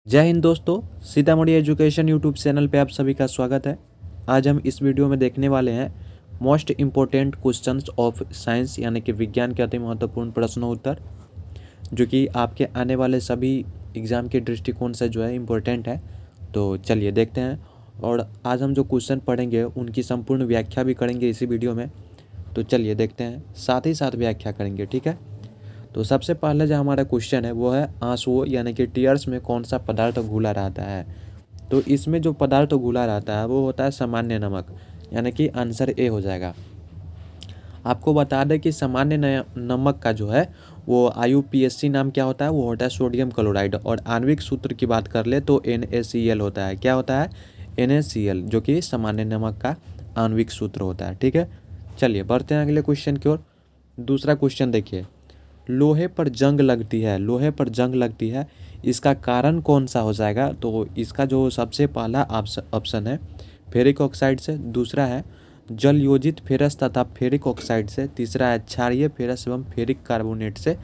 जय हिंद दोस्तों। Sitamarhi education YouTube channel पे आप सभी का स्वागत है। आज हम इस वीडियो में देखने वाले हैं most important questions of science यानी कि विज्ञान के अति महत्वपूर्ण प्रश्नों उत्तर, जो कि आपके आने वाले सभी एग्ज़ाम के दृष्टिकोण से जो है इम्पोर्टेंट है। तो चलिए देखते हैं, और आज हम जो क्वेश्चन पढ़ेंगे उनकी संपूर्ण व्याख्या भी करेंगे इसी वीडियो में। तो चलिए देखते हैं, साथ ही साथ व्याख्या करेंगे, ठीक है। तो सबसे पहले जो हमारा क्वेश्चन है वो है आंसुओं यानी कि टीयर्स में कौन सा पदार्थ घुला रहता है। तो इसमें जो पदार्थ घुला रहता है वो होता है सामान्य नमक, यानी कि आंसर ए हो जाएगा। आपको बता दें कि सामान्य नमक का जो है वो IUPAC नाम क्या होता है, वो होता है सोडियम क्लोराइड। और आणविक सूत्र की बात कर ले तो NaCl होता है। क्या होता है? NaCl, जो कि सामान्य नमक का आणविक सूत्र होता है, ठीक है। चलिए बढ़ते हैं अगले क्वेश्चन की ओर। दूसरा क्वेश्चन देखिए, लोहे पर जंग लगती है, लोहे पर जंग लगती है, इसका कारण कौन सा हो जाएगा। तो इसका जो सबसे पहला ऑप्शन है फेरिक ऑक्साइड से, दूसरा है जल योजित फेरस तथा फेरिक ऑक्साइड से, तीसरा है क्षारीय फेरस एवं फेरिक कार्बोनेट से,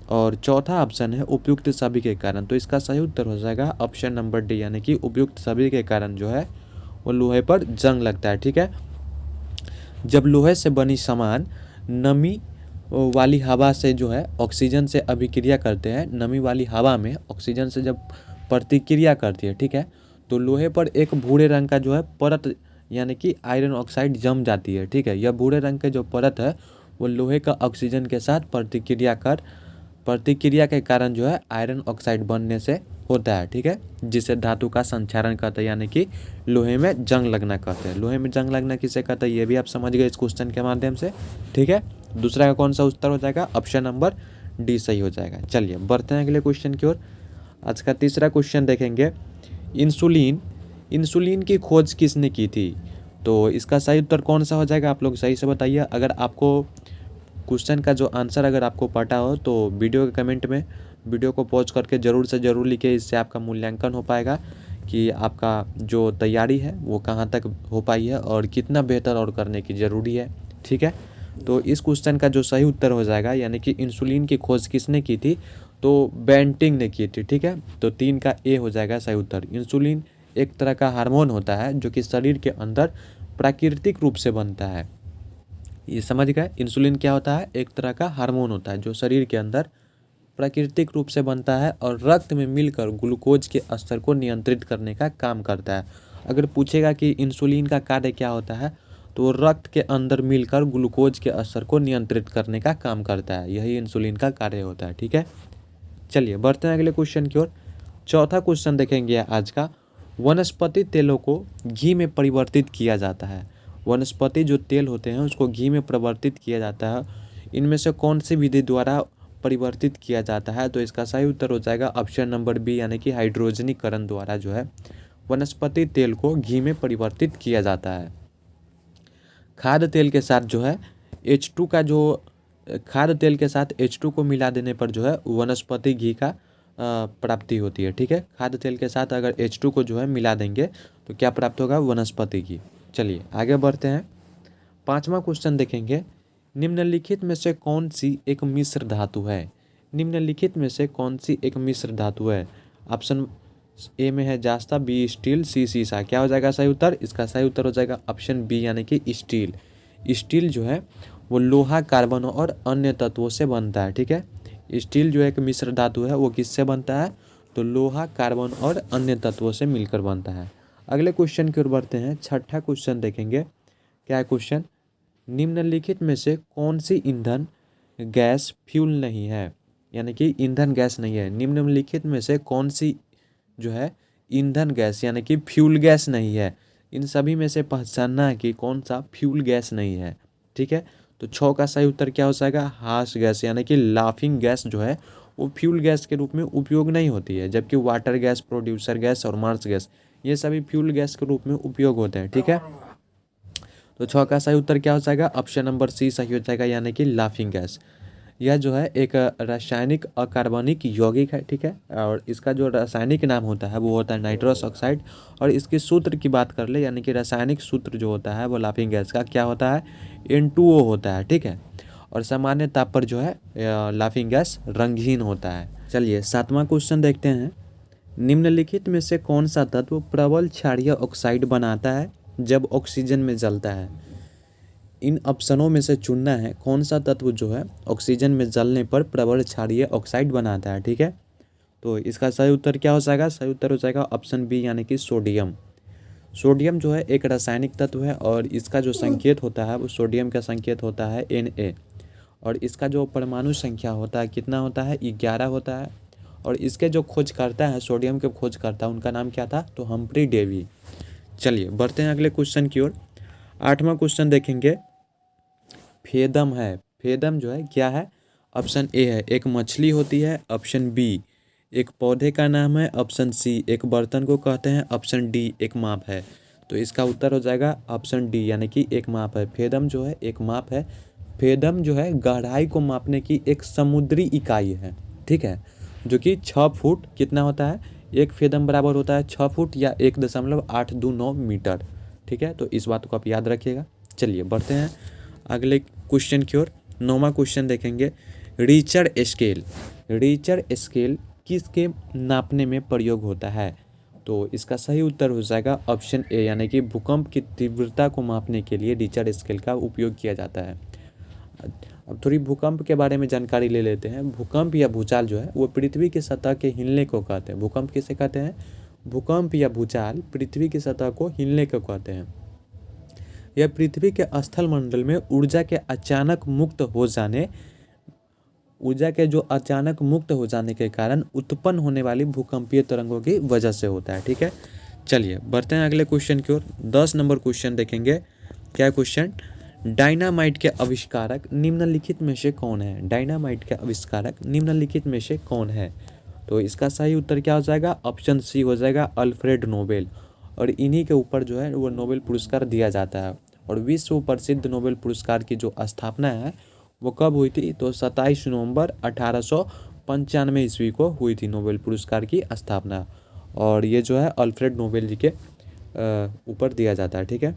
और चौथा ऑप्शन है उपयुक्त सभी के कारण। तो इसका सही उत्तर हो जाएगा ऑप्शन नंबर डी, यानी कि उपयुक्त सभी के कारण जो है वो लोहे पर जंग लगता है, ठीक है। जब लोहे से बनी सामान नमी वाली हवा से जो है ऑक्सीजन से अभिक्रिया करते हैं, नमी वाली हवा में ऑक्सीजन से जब प्रतिक्रिया करती है, ठीक है, तो लोहे पर एक भूरे रंग का जो है परत यानी कि आयरन ऑक्साइड जम जाती है, ठीक है। यह भूरे रंग के जो परत है वो लोहे का ऑक्सीजन के साथ प्रतिक्रिया के कारण जो है आयरन ऑक्साइड बनने से होता है, ठीक है, जिसे धातु का संक्षारण कहते हैं, यानी कि लोहे में जंग लगना कहते हैं। लोहे में जंग लगना किसे कहते हैं ये भी आप समझ गए इस क्वेश्चन के माध्यम से, ठीक है। दूसरा का कौन सा उत्तर हो जाएगा? ऑप्शन नंबर डी सही हो जाएगा। चलिए बढ़ते हैं अगले क्वेश्चन की ओर। आज का तीसरा क्वेश्चन देखेंगे, इंसुलिन की खोज किसने की थी। तो इसका सही उत्तर कौन सा हो जाएगा, आप लोग सही से बताइए। अगर आपको क्वेश्चन का जो आंसर अगर आपको पता हो तो वीडियो के कमेंट में वीडियो को पॉज करके ज़रूर से ज़रूर लिखिए, इससे आपका मूल्यांकन हो पाएगा कि आपका जो तैयारी है वो कहाँ तक हो पाई है और कितना बेहतर और करने की ज़रूरी है, ठीक है। तो इस क्वेश्चन का जो सही उत्तर हो जाएगा, यानी कि इंसुलिन की खोज किसने की थी, तो बेंटिंग ने की थी, ठीक है। तो 3 का ए हो जाएगा सही उत्तर। इंसुलिन एक तरह का हार्मोन होता है जो कि शरीर के अंदर प्राकृतिक रूप से बनता है। ये समझ गए, इंसुलिन क्या होता है? एक तरह का हार्मोन होता है जो शरीर के अंदर प्राकृतिक रूप से बनता है और रक्त में मिलकर ग्लूकोज के स्तर को नियंत्रित करने का काम करता है। अगर पूछेगा कि इंसुलिन का कार्य क्या होता है, तो रक्त के अंदर मिलकर ग्लूकोज के स्तर को नियंत्रित करने का काम करता है, यही इंसुलिन का कार्य होता है, ठीक है। चलिए बढ़ते हैं अगले क्वेश्चन की ओर। चौथा क्वेश्चन देखेंगे आज का, वनस्पति तेलों को घी में परिवर्तित किया जाता है। वनस्पति जो तेल होते हैं उसको घी में परिवर्तित किया जाता है, इनमें से कौन सी विधि द्वारा परिवर्तित किया जाता है। तो इसका सही उत्तर हो जाएगा ऑप्शन नंबर बी, यानी कि हाइड्रोजनीकरण द्वारा जो है वनस्पति तेल को घी में परिवर्तित किया जाता है। खाद्य तेल के साथ जो है H2 का जो खाद्य तेल के साथ H2 को मिला देने पर जो है वनस्पति घी का प्राप्ति होती है, ठीक है। खाद्य तेल के साथ अगर H2 को जो है मिला देंगे तो क्या प्राप्त होगा? वनस्पति घी। चलिए आगे बढ़ते हैं। पांचवा क्वेश्चन देखेंगे, निम्नलिखित में से कौन सी एक मिश्र धातु है। निम्नलिखित में से कौन सी एक मिश्र धातु है। ऑप्शन ए में है जास्ता, बी स्टील, सी सीसा। क्या हो जाएगा सही उत्तर? इसका सही उत्तर हो जाएगा ऑप्शन बी, यानी कि स्टील। स्टील जो है वो लोहा, कार्बन और अन्य तत्वों से बनता है, ठीक है। स्टील जो एक मिश्र धातु है वो किससे बनता है? तो लोहा, कार्बन और अन्य तत्वों से मिलकर बनता है। अगले क्वेश्चन की ओर बढ़ते हैं। छठा क्वेश्चन देखेंगे, क्या है क्वेश्चन, निम्नलिखित में से कौन सी ईंधन गैस फ्यूल नहीं है, यानी कि ईंधन गैस नहीं है। निम्नलिखित में से कौन सी जो है ईंधन गैस यानी कि फ्यूल गैस नहीं है। इन सभी में से पहचानना है कि कौन सा फ्यूल गैस नहीं है, ठीक है। तो 6 का सही उत्तर क्या हो जाएगा? हास गैस, यानी कि लाफिंग गैस जो है वो फ्यूल गैस के रूप में उपयोग नहीं होती है, जबकि वाटर गैस, प्रोड्यूसर गैस और मार्स गैस ये सभी फ्यूल गैस के रूप में उपयोग होते हैं, ठीक है। तो 6 का सही उत्तर क्या हो जाएगा? ऑप्शन नंबर सी सही हो जाएगा, यानी कि लाफिंग गैस। यह जो है एक रासायनिक अकार्बनिक यौगिक है, ठीक है, और इसका जो रासायनिक नाम होता है वो होता है नाइट्रस ऑक्साइड। और इसके सूत्र की बात कर ले, यानी कि रासायनिक सूत्र जो होता है वो लाफिंग गैस का क्या होता है? N2O होता है, ठीक है। और सामान्य ताप पर जो है लाफिंग गैस रंगहीन होता है। चलिए 7वां क्वेश्चन देखते हैं, निम्नलिखित में से कौन सा तत्व प्रबल क्षारीय ऑक्साइड बनाता है जब ऑक्सीजन में जलता है? इन ऑप्शनों में से चुनना है कौन सा तत्व जो है ऑक्सीजन में जलने पर प्रबल क्षारीय ऑक्साइड बनाता है। ठीक है, तो इसका सही उत्तर क्या हो जाएगा? सही उत्तर हो जाएगा ऑप्शन बी यानी कि सोडियम। सोडियम जो है एक रासायनिक तत्व है और इसका जो संकेत होता है वो सोडियम का संकेत होता है Na, और इसका जो परमाणु संख्या होता है कितना होता है? 11 होता है। और इसके जो खोजकर्ता है, सोडियम के खोजकर्ता, उनका नाम क्या था? तो हम्फ्री डेवी। चलिए बढ़ते हैं अगले क्वेश्चन की ओर। 8वां क्वेश्चन देखेंगे। फेदम है, फेदम जो है क्या है? ऑप्शन ए है एक मछली होती है, ऑप्शन बी एक पौधे का नाम है, ऑप्शन सी एक बर्तन को कहते हैं, ऑप्शन डी एक माप है। तो इसका उत्तर हो जाएगा ऑप्शन डी यानी कि एक माप है। फेदम जो है एक माप है। फेदम जो है गहराई को मापने की एक समुद्री इकाई है। ठीक है, जो कि 6 फुट कितना होता है? एक फेदम बराबर होता है 6 फुट या 1.829 मीटर। ठीक है, तो इस बात को आप याद रखिएगा। चलिए बढ़ते हैं अगले क्वेश्चन की ओर। 9वां क्वेश्चन देखेंगे। रिचर स्केल, रिचर स्केल किसके नापने में प्रयोग होता है? तो इसका सही उत्तर हो जाएगा ऑप्शन ए यानी कि भूकंप की तीव्रता को मापने के लिए रिचर स्केल का उपयोग किया जाता है। अब थोड़ी भूकंप के बारे में जानकारी ले लेते हैं। भूकंप या भूचाल जो है वो पृथ्वी की सतह के हिलने को कहते हैं। भूकंप किसे कहते हैं? भूकंप या भूचाल पृथ्वी की सतह को हिलने को कहते हैं। यह पृथ्वी के स्थल मंडल में ऊर्जा के जो अचानक मुक्त हो जाने के कारण उत्पन्न होने वाली भूकंपीय तरंगों की वजह से होता है। ठीक है, चलिए बढ़ते हैं अगले क्वेश्चन की ओर। 10 नंबर क्वेश्चन देखेंगे। क्या क्वेश्चन? डायनामाइट के आविष्कारक निम्नलिखित में से कौन है? डायनामाइट के आविष्कारक निम्नलिखित में से कौन है? तो इसका सही उत्तर क्या हो जाएगा? ऑप्शन सी हो जाएगा अल्फ्रेड नोबेल। और इन्हीं के ऊपर जो है वो नोबेल पुरस्कार दिया जाता है। और विश्व प्रसिद्ध नोबेल पुरस्कार की जो स्थापना है वो कब हुई थी? तो 27 नवंबर 1895 ईस्वी को हुई थी नोबेल पुरस्कार की स्थापना। और ये जो है अल्फ्रेड नोबेल जी के ऊपर दिया जाता है। ठीक है,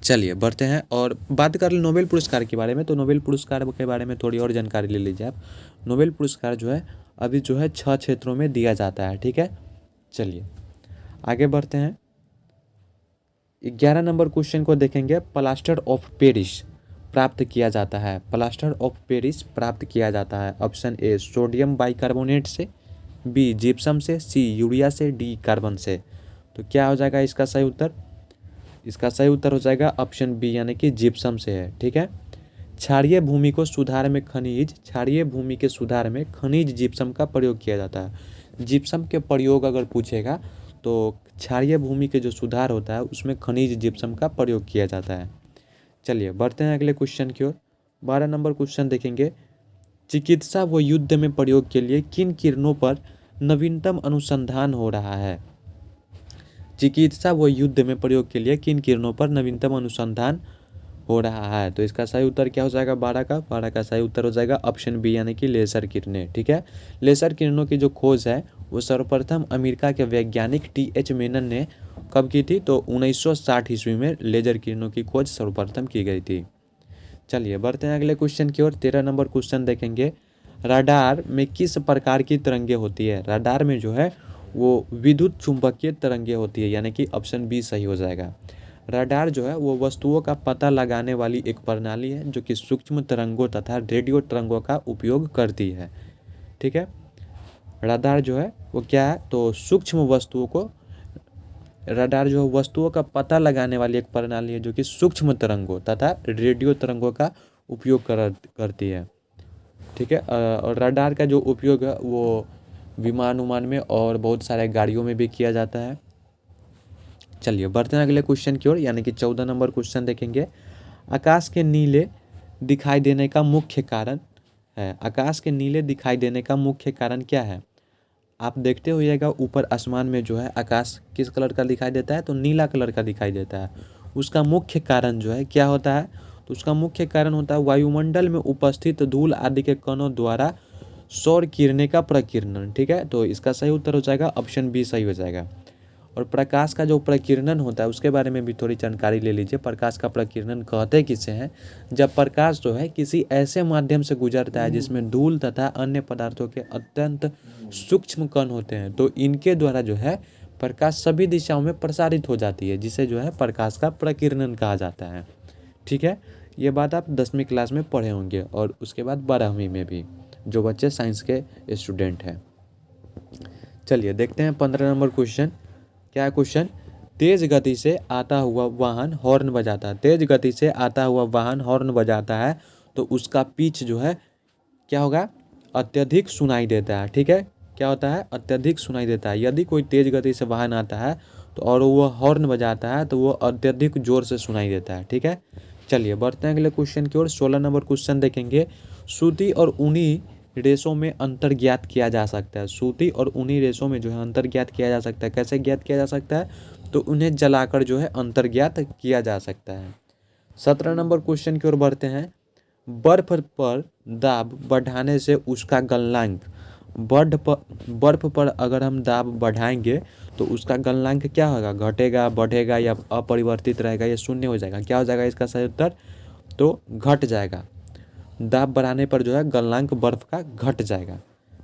चलिए बढ़ते हैं और बात कर ले नोबेल पुरस्कार के बारे में। तो नोबेल पुरस्कार के बारे में थोड़ी और जानकारी ले लीजिए आप। नोबेल पुरस्कार जो है अभी जो है 6 क्षेत्रों में दिया जाता है। ठीक है, चलिए आगे बढ़ते हैं। 11 नंबर क्वेश्चन को देखेंगे। प्लास्टर ऑफ पेरिस प्राप्त किया जाता है, प्लास्टर ऑफ पेरिस प्राप्त किया जाता है ऑप्शन ए सोडियम बाइकार्बोनेट से, बी जिप्सम से, सी यूरिया से, डी कार्बन से। तो क्या हो जाएगा इसका सही उत्तर? इसका सही उत्तर हो जाएगा ऑप्शन बी यानी कि जिप्सम से है। ठीक है, क्षारीय भूमि के सुधार में खनिज जिप्सम का प्रयोग किया जाता है। जिप्सम के प्रयोग अगर पूछेगा तो क्षारीय भूमि के जो सुधार होता है उसमें खनिज जिप्सम का प्रयोग किया जाता है। चलिए बढ़ते हैं अगले क्वेश्चन की ओर। 12 नंबर क्वेश्चन देखेंगे। चिकित्सा व युद्ध में प्रयोग के लिए किन किरणों पर नवीनतम अनुसंधान हो रहा है? चिकित्सा व युद्ध में प्रयोग के लिए किन किरणों पर नवीनतम अनुसंधान हो रहा है? तो इसका सही उत्तर क्या हो जाएगा? 12 का सही उत्तर हो जाएगा ऑप्शन बी यानी कि लेजर किरणें। ठीक है, लेजर किरणों की जो खोज है वो सर्वप्रथम अमेरिका के वैज्ञानिक TH मेनन ने कब की थी? तो 1960 ईस्वी में लेजर किरणों की खोज सर्वप्रथम की गई थी। चलिए बढ़ते हैं अगले क्वेश्चन की ओर। 13 नंबर क्वेश्चन देखेंगे। रडार में किस प्रकार की तरंगे होती है? रडार में जो है वो विद्युत चुंबकीय तरंगे होती है यानी कि ऑप्शन बी सही हो जाएगा। रडार जो है वो वस्तुओं का पता लगाने वाली एक प्रणाली है जो कि सूक्ष्म तरंगों तथा रेडियो तरंगों का उपयोग करती है। ठीक है, रडार जो है वो क्या है? तो रडार जो है वस्तुओं का पता लगाने वाली एक प्रणाली है जो कि सूक्ष्म तरंगों तथा रेडियो तरंगों का उपयोग करती है। ठीक है, और रडार का जो उपयोग है वो विमान में और बहुत सारे गाड़ियों में भी किया जाता है। चलिए बढ़ते हैं अगले क्वेश्चन की ओर यानी कि 14 नंबर क्वेश्चन देखेंगे। आकाश के नीले दिखाई देने का मुख्य कारण है। आकाश के नीले दिखाई देने का मुख्य कारण क्या है? आप देखते होइएगा ऊपर आसमान में जो है आकाश किस कलर का दिखाई देता है? तो नीला कलर का दिखाई देता है। उसका मुख्य कारण जो है क्या होता है? तो उसका मुख्य कारण होता है वायुमंडल में उपस्थित धूल आदि के कणों द्वारा सौर किरणें का प्रकीर्णन। ठीक है, तो इसका सही उत्तर हो जाएगा ऑप्शन बी सही हो जाएगा। और प्रकाश का जो प्रकीर्णन होता है उसके बारे में भी थोड़ी जानकारी ले लीजिए। प्रकाश का प्रकीर्णन कहते किसे हैं? जब प्रकाश जो है किसी ऐसे माध्यम से गुजरता है जिसमें धूल तथा अन्य पदार्थों के अत्यंत सूक्ष्म कण होते हैं, तो इनके द्वारा जो है प्रकाश सभी दिशाओं में प्रसारित हो जाती है, जिसे जो है प्रकाश का प्रकीर्णन कहा जाता है। ठीक है, ये बात आप 10वीं क्लास में पढ़े होंगे और उसके बाद 12वीं में भी, जो बच्चे साइंस के स्टूडेंट हैं। चलिए देखते हैं 15 नंबर क्वेश्चन। क्या क्वेश्चन? तेज गति से आता हुआ वाहन हॉर्न बजाता है। तेज गति से आता हुआ वाहन हॉर्न बजाता है तो उसका पिच जो है क्या होगा? अत्यधिक सुनाई देता है। ठीक है, क्या होता है? अत्यधिक सुनाई देता है। यदि कोई तेज गति से वाहन आता है तो और वो हॉर्न बजाता है तो वो अत्यधिक जोर से सुनाई देता है। ठीक है, चलिए बढ़ते हैं अगले क्वेश्चन की ओर। 16 नंबर क्वेश्चन देखेंगे। सूती और ऊनी रेशों में अंतर ज्ञात किया जा सकता है। सूती और ऊनी रेशों में जो है अंतर ज्ञात किया जा सकता है। कैसे ज्ञात किया जा सकता है? तो उन्हें जलाकर जो है अंतर ज्ञात किया जा सकता है। 17 नंबर क्वेश्चन की ओर बढ़ते हैं। बर्फ पर दाब बढ़ाने से उसका गलनांक, बर्फ पर अगर हम दाब बढ़ाएंगे तो उसका गलनांक क्या होगा? घटेगा, बढ़ेगा या अपरिवर्तित रहेगा, या शून्य हो जाएगा? क्या हो जाएगा इसका सही उत्तर? तो घट जाएगा। दाब बढ़ाने पर जो है गलनांक बर्फ का घट जाएगा।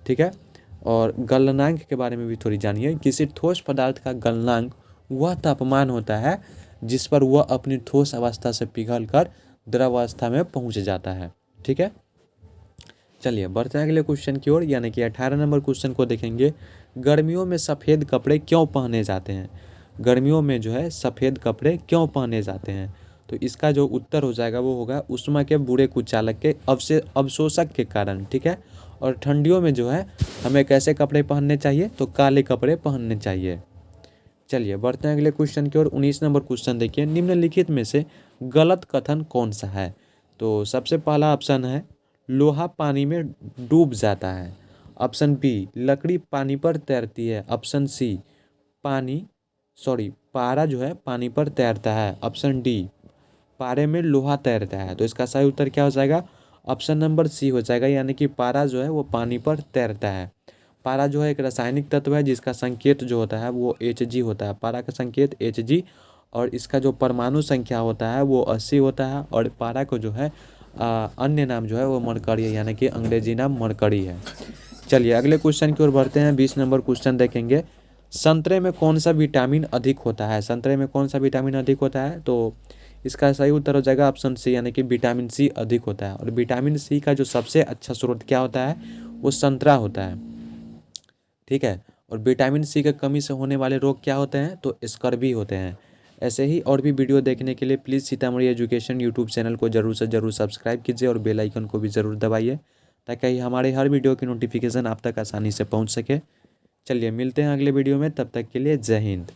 ठीक है, और गलनांक के बारे में भी थोड़ी जानिए। किसी ठोस पदार्थ का गलनांक वह तापमान होता है जिस पर वह अपनी ठोस अवस्था से पिघलकर द्रव अवस्था में पहुंच जाता है। ठीक है, चलिए बढ़ते हैं अगले क्वेश्चन की ओर, यानी कि 18 नंबर क्वेश्चन को देखेंगे। गर्मियों में सफ़ेद कपड़े क्यों पहने जाते हैं? गर्मियों में जो है सफ़ेद कपड़े क्यों पहने जाते हैं? तो इसका जो उत्तर हो जाएगा वो होगा उष्मा के बुरे कुचालक के अवशोषक के कारण। ठीक है, और ठंडियों में जो है हमें कैसे कपड़े पहनने चाहिए? तो काले कपड़े पहनने चाहिए। चलिए बढ़ते हैं अगले क्वेश्चन की ओर। 19 नंबर क्वेश्चन देखिए। निम्नलिखित में से गलत कथन कौन सा है? तो सबसे पहला ऑप्शन है लोहा पानी में डूब जाता है। ऑप्शन बी, लकड़ी पानी पर तैरती है। ऑप्शन सी, पारा जो है पानी पर तैरता है। ऑप्शन डी, पारे में लोहा तैरता है। तो इसका सही उत्तर क्या हो जाएगा? ऑप्शन नंबर सी हो जाएगा, यानी कि पारा जो है वो पानी पर तैरता है। पारा जो है एक रासायनिक तत्व है जिसका संकेत जो होता है वो Hg होता है। पारा का संकेत Hg, और इसका जो परमाणु संख्या होता है वो 80 होता है। और पारा को जो है अन्य नाम जो है वो मरकरी है, यानी कि अंग्रेजी नाम मरकरी है। चलिए अगले क्वेश्चन की ओर बढ़ते हैं। 20 नंबर क्वेश्चन देखेंगे। संतरे में कौन सा विटामिन अधिक होता है? संतरे में कौन सा विटामिन अधिक होता है? तो इसका सही उत्तर हो जाएगा ऑप्शन सी, यानी कि विटामिन सी अधिक होता है। और विटामिन सी का जो सबसे अच्छा स्रोत क्या होता है? वो संतरा होता है। ठीक है, और विटामिन सी की कमी से होने वाले रोग क्या होते हैं? तो स्कर्वी होते हैं। ऐसे ही और भी वीडियो देखने के लिए please Sitamarhi education YouTube channel को ज़रूर से ज़रूर सब्सक्राइब कीजिए और बेल आइकन को भी ज़रूर दबाइए, ताकि हमारे हर वीडियो की नोटिफिकेशन आप तक आसानी से पहुंच सके। चलिए मिलते हैं अगले वीडियो में, तब तक के लिए जय हिंद।